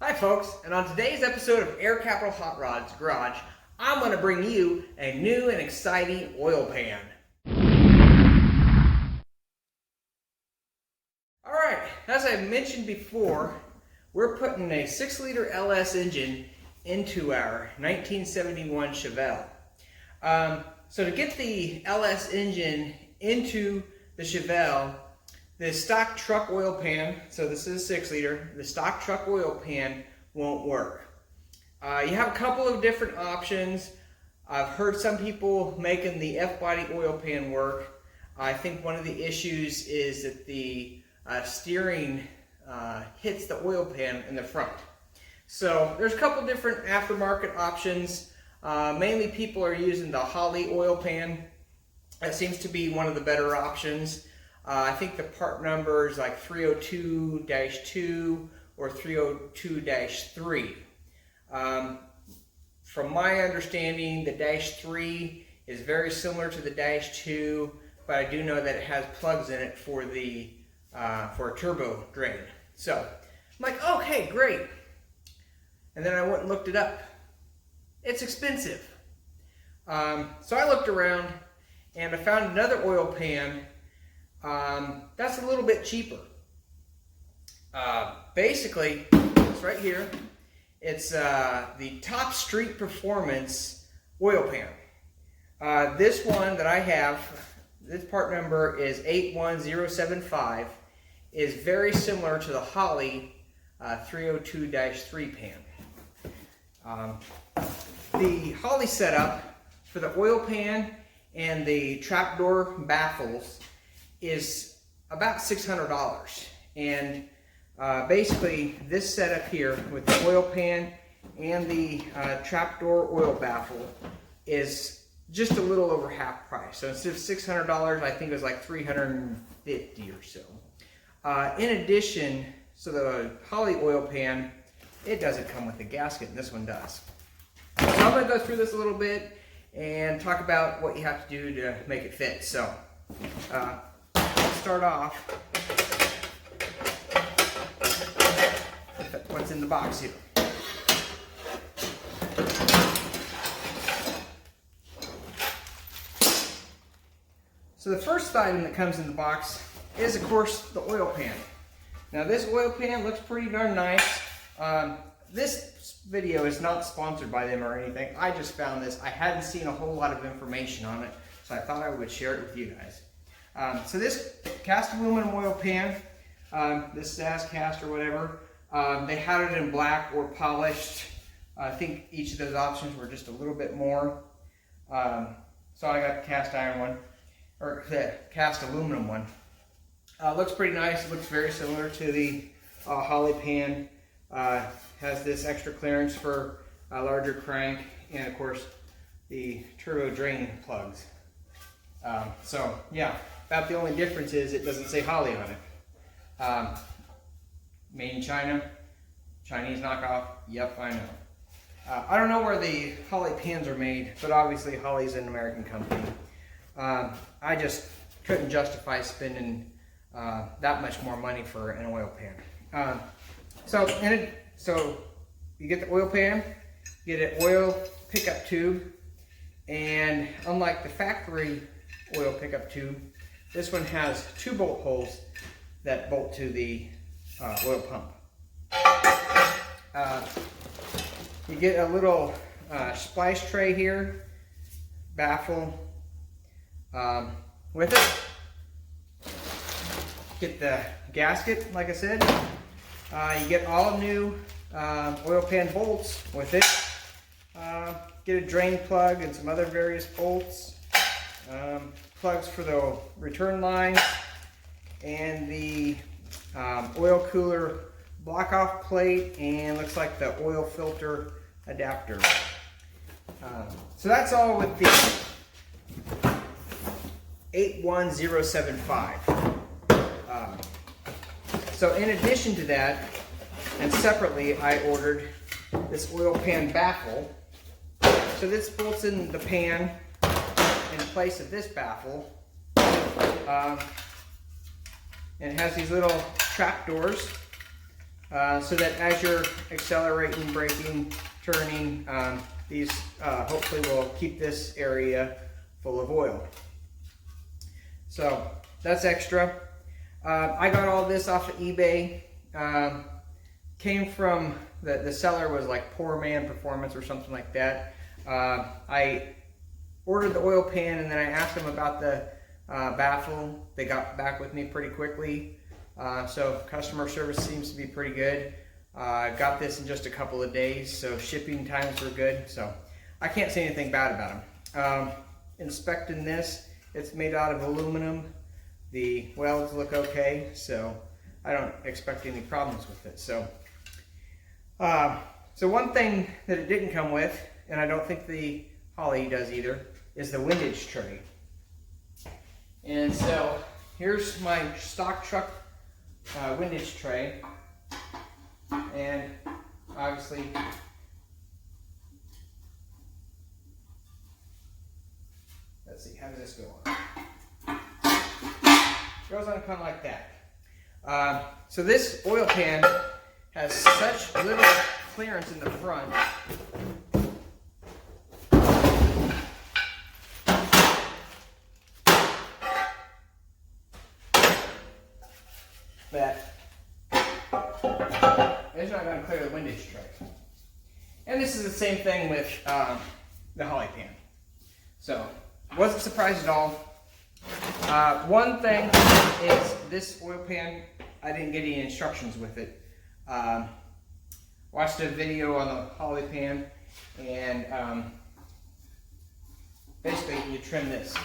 Hi folks, and on today's episode of Air Capital Hot Rods Garage, I'm going to bring you a new and exciting oil pan. Alright, as I mentioned before, we're putting a 6-liter LS engine into our 1971 Chevelle. So to get the LS engine into the Chevelle, the stock truck oil pan, so this is a 6-liter, the stock truck oil pan won't work. You have a couple of different options. I've heard some people making the F-body oil pan work. I think one of the issues is that the steering hits the oil pan in the front. So there's a couple different aftermarket options. Mainly people are using the Holley oil pan. That seems to be one of the better options. I think the part number is like 302-2 or 302-3. From my understanding, the -3 is very similar to the -2, but I do know that it has plugs in it for the for a turbo drain. So I'm like, okay, great. And then I went and looked it up. It's expensive. So I looked around and I found another oil pan that's a little bit cheaper. Basically, it's right here. It's the Top Street Performance oil pan. This one that I have, this part number is 81075, is very similar to the Holley 302-3 pan. The Holley setup for the oil pan and the trapdoor baffles is about $600, and basically this setup here with the oil pan and the trapdoor oil baffle is just a little over half price. So instead of $600, I think it was like $350 or so. In addition, so the Holley oil pan, it doesn't come with a gasket, and this one does. So I'm going to go through this a little bit and talk about what you have to do to make it fit. So let's start off with what's in the box here. So the first item that comes in the box is, of course, the oil pan. Now this oil pan looks pretty darn nice. This video is not sponsored by them or anything. I just found this. I hadn't seen a whole lot of information on it, so I thought I would share it with you guys. So this cast aluminum oil pan, this SAS cast or whatever, they had it in black or polished. I think each of those options were just a little bit more. So I got the cast iron one, or the cast aluminum one. Looks pretty nice. It looks very similar to the Holley pan. Has this extra clearance for a larger crank, and of course the turbo drain plugs. So yeah, about the only difference is it doesn't say Holley on it. Made in China, Chinese knockoff. Yep, I know. I don't know where the Holley pans are made, but obviously Holley's an American company. I just couldn't justify spending that much more money for an oil pan. So you get the oil pan, you get an oil pickup tube, and unlike the factory oil pickup tube, this one has 2 bolt holes that bolt to the oil pump. You get a little splice tray here, baffle with it. Get the gasket, like I said. You get all new oil pan bolts with it. Get a drain plug and some other various bolts. Plugs for the return line, and the oil cooler block off plate, and looks like the oil filter adapter. So that's all with the 81075. So in addition to that, and separately, I ordered this oil pan baffle. So this bolts in the pan in place of this baffle. And it has these little trap doors so that as you're accelerating, braking, turning, these hopefully will keep this area full of oil. So that's extra. I got all this off of eBay. Came from, the seller was like Poor Man Performance or something like that. I ordered the oil pan and then I asked them about the baffle. They got back with me pretty quickly. So customer service seems to be pretty good. Got this in just a couple of days, so shipping times were good. So I can't say anything bad about them. Inspecting this, it's made out of aluminum. The welds look okay, so I don't expect any problems with it. So one thing that it didn't come with, and I don't think the Holley does either, is the windage tray. And so here's my stock truck windage tray, and obviously let's see, how does this go on? Goes on kind of like that. So this oil pan has such little clearance in the front that it's not going to clear the windage tray. And this is the same thing with the Holley pan. So wasn't surprised at all. One thing is this oil pan, I didn't get any instructions with it. Watched a video on the Holley pan, and basically you trim this.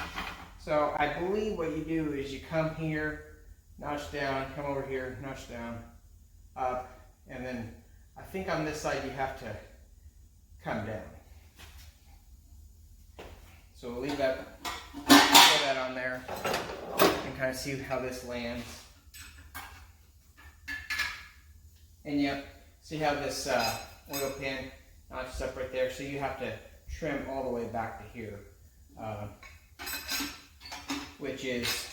So I believe what you do is you come here, notch down, come over here, notch down, up, and then I think on this side you have to come down. So we'll leave that, put that on there, and kind of see how this lands. And yep, see how this oil pan notches up right there. So you have to trim all the way back to here, which is,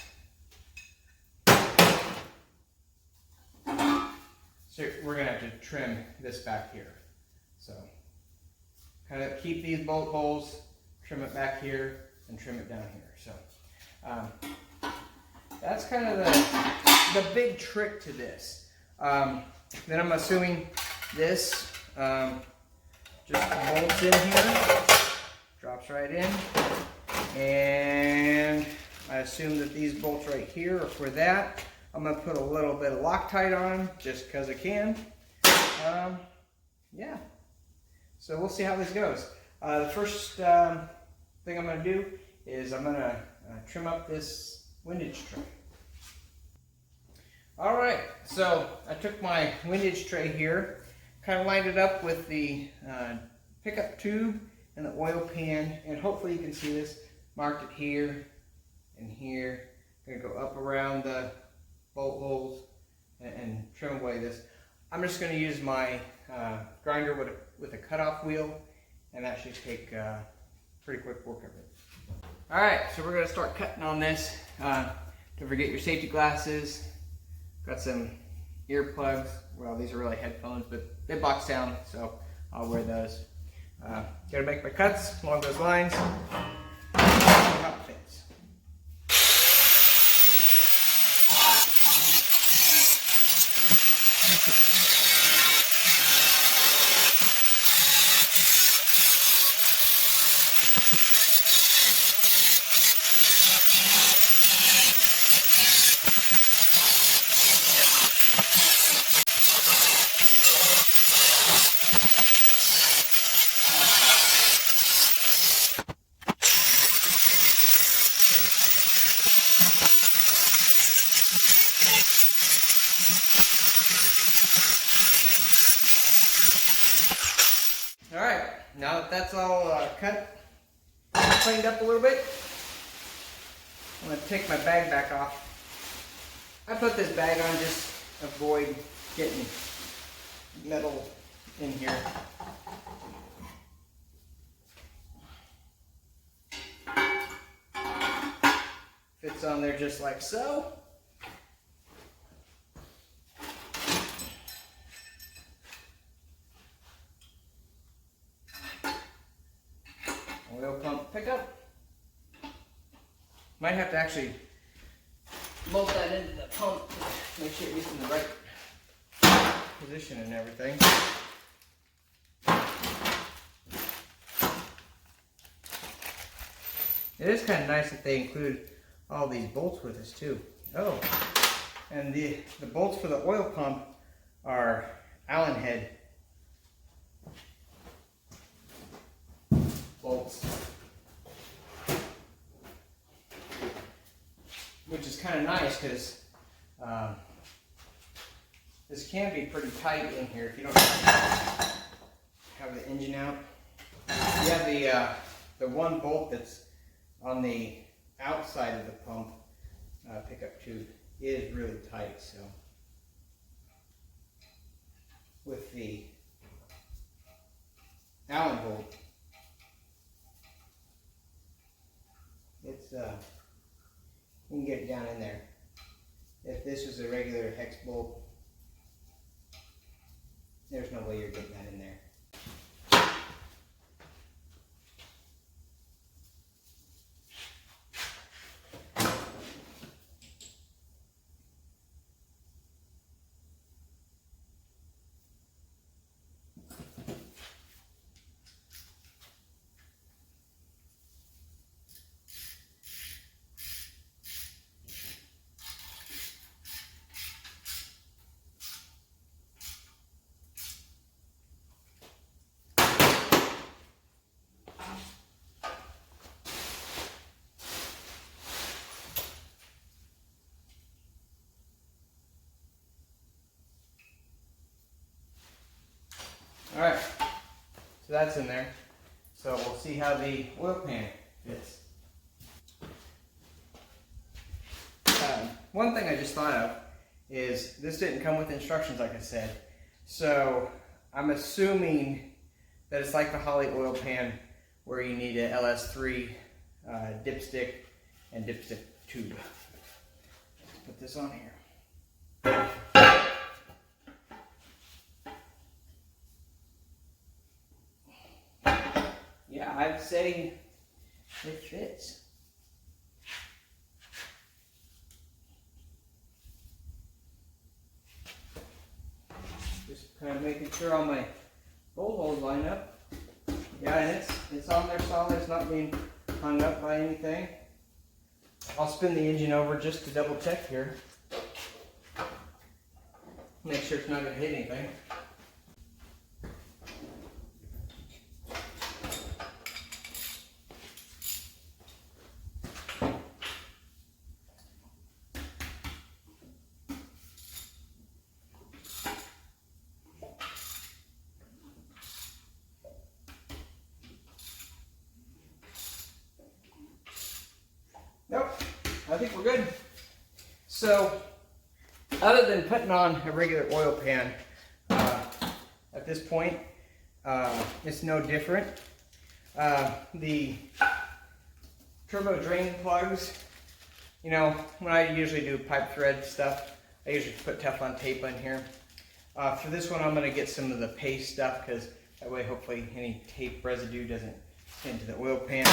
so we're gonna have to trim this back here. So kind of keep these bolt holes, trim it back here, and trim it down here. So that's kind of the big trick to this. Then I'm assuming this just bolts in here, drops right in, and I assume that these bolts right here are for that. I'm going to put a little bit of Loctite on them just because I can. Yeah, so we'll see how this goes. The first thing I'm going to do is I'm going to trim up this windage tray. Alright, so I took my windage tray here, kind of lined it up with the pickup tube and the oil pan, and hopefully you can see this, marked it here and here. I'm going to go up around the bolt holes and trim away this. I'm just going to use my grinder with a cutoff wheel, and that should take pretty quick work of it. Alright, so we're going to start cutting on this. Don't forget your safety glasses. Got some earplugs. Well, these are really headphones, but they box down, so I'll wear those. Gotta make my cuts along those lines. See how it fits. Alright, now that that's all cut, cleaned up a little bit, I'm going to take my bag back off. I put this bag on just to avoid getting metal in here. Fits on there just like so. oil pump pickup. Might have to actually bolt that into the pump to make sure it gets in the right position and everything. It is kind of nice that they include all these bolts with us too. Oh, and the bolts for the oil pump are Allen head bolts, which is kind of nice because this can be pretty tight in here if you don't have the engine out. You have the one bolt that's on the outside of the pump pickup tube is really tight, so with the Allen bolt, it's you can get it down in there. If this was a regular hex bolt, there's no way you're getting that in there. Alright, so that's in there. So we'll see how the oil pan fits. One thing I just thought of is this didn't come with instructions, like I said. So I'm assuming that it's like the Holley oil pan where you need a LS3 dipstick and dipstick tube. Let's put this on here. Yeah, I'd say it fits. Just kind of making sure all my bolt holes line up. Yeah, and it's on there solid. It's not being hung up by anything. I'll spin the engine over just to double check here. Make sure it's not going to hit anything. Nope, I think we're good. So, other than putting on a regular oil pan, at this point, it's no different. The turbo drain plugs, you know, when I usually do pipe thread stuff, I usually put Teflon tape on here. For this one, I'm going to get some of the paste stuff because that way, hopefully, any tape residue doesn't get into the oil pan.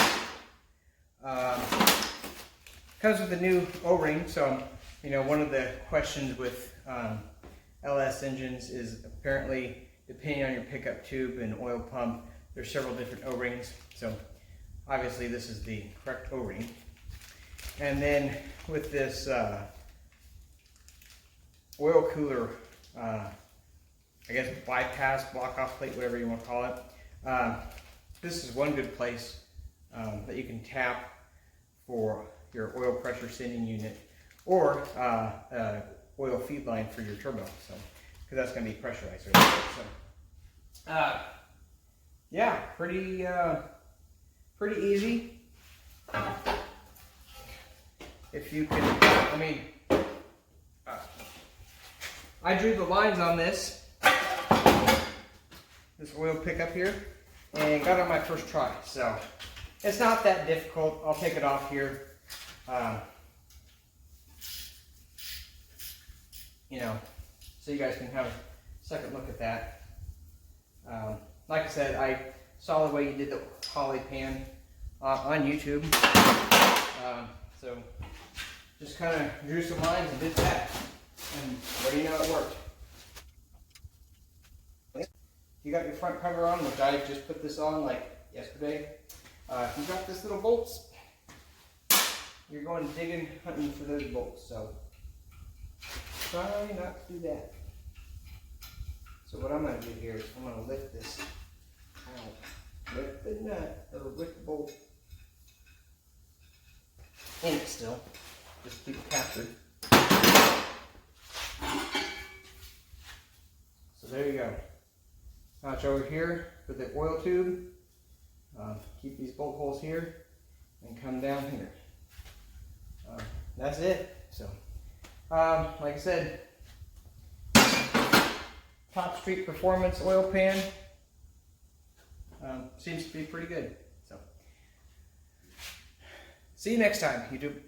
Comes with a new O-ring, so you know one of the questions with LS engines is apparently depending on your pickup tube and oil pump, there's several different O-rings. So obviously this is the correct O-ring. And then with this oil cooler, I guess bypass, block-off plate, whatever you want to call it. This is one good place that you can tap for your oil pressure sending unit or oil feed line for your turbo, so because that's going to be pressurized right there. So yeah, pretty easy. If you can, I mean, I drew the lines on this oil pickup here and got it on my first try, so it's not that difficult. I'll take it off here. You know, so you guys can have a second look at that. Like I said, I saw the way you did the Holley pan on YouTube. So just kind of drew some lines and did that. And what do you know, it worked. You got your front cover on, which I just put this on like yesterday. If you got this little bolts, you're going digging, hunting for those bolts. So try not to do that. So what I'm going to do here is I'm going to lift this out. Lift the nut, or with the bolt in it still. Just keep it captured. So there you go. Notch over here for the oil tube. Keep these bolt holes here and come down here. That's it. So, like I said, Top Street Performance oil pan seems to be pretty good. So, see you next time, YouTube.